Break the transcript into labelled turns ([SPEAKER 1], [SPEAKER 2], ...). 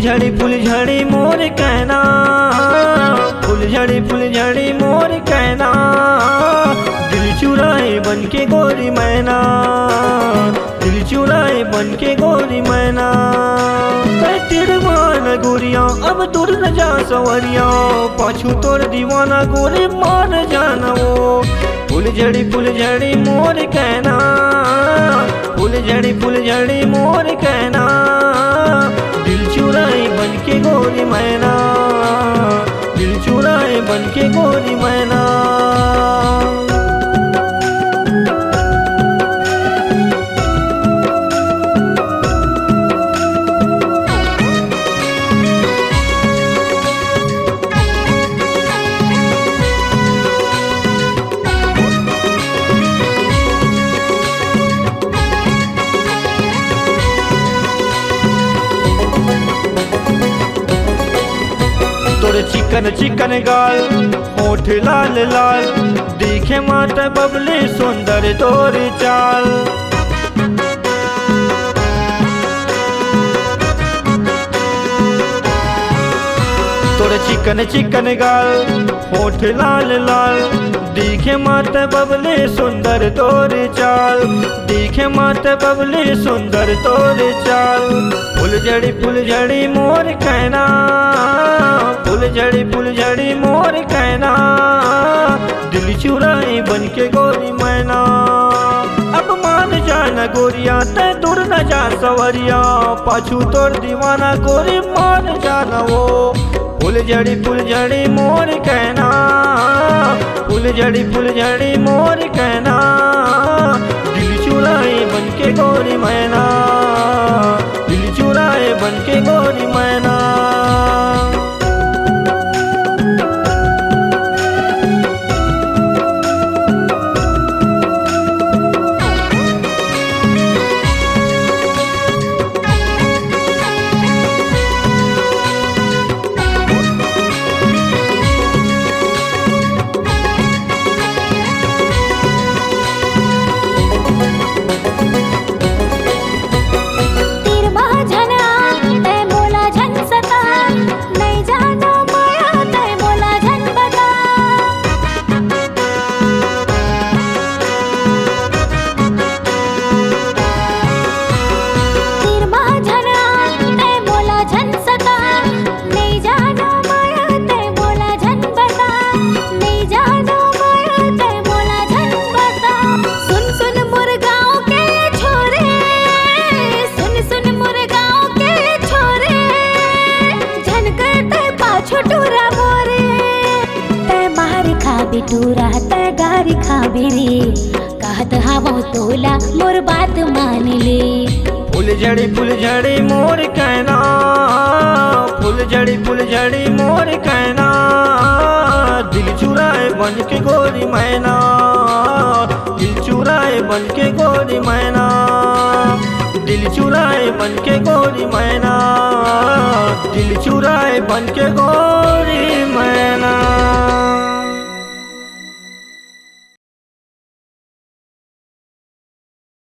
[SPEAKER 1] फुलझड़ी मोर कहना, फुलझड़ी मोर कहना, दिल चुराए बन के गोरी मैना, दिल चुराए बन के गोरी मैना। तिरमान गोरिया अब दूर न जा सवरिया, पाछू तोर दीवाना गोरे मान जाना वो। फुलझड़ी मोर कहना, फुलझड़ी मोर कहना, दिल चुराए बन के गोरी मैना, दिल चुराए बन के गोरी मैना। तोरे चिकन गाल, होठ लाल लाल, दिखे माता बबले सुंदर तोर चाल। तोरे चिकन गाल, होठ लाल लाल, दिखे माता बबले सुंदर तोर चाल, दिखे माता बबले सुंदर तोर चाल। फुलझड़ी मोर कहना, फुलझड़ी मोर कहना, दिल चुराए बन के गोरी मैना। अब मान जाना गोरिया तै दूर न जा सवरिया, पाछू तोर दीवाना गोरी मान जाना वो। फुलझड़ी मोर कहना, फुलझड़ी मोर कहना, दिल चुराए बन के गोरी मैना, दिल चुराए बन के गोरी मैना।
[SPEAKER 2] बिटूरा गारी खाबिरी, कहत हवो तोला मोर बात मान ले।
[SPEAKER 1] फुलझड़ी मोर कहना, फुलझड़ी मोर कहना, दिल चुराए बन के गोरी मैना, दिल चुराए बन के गोरी मैना, दिल चुराए बन के गोरी मैना, दिल चुराए बन के गोरी मैना।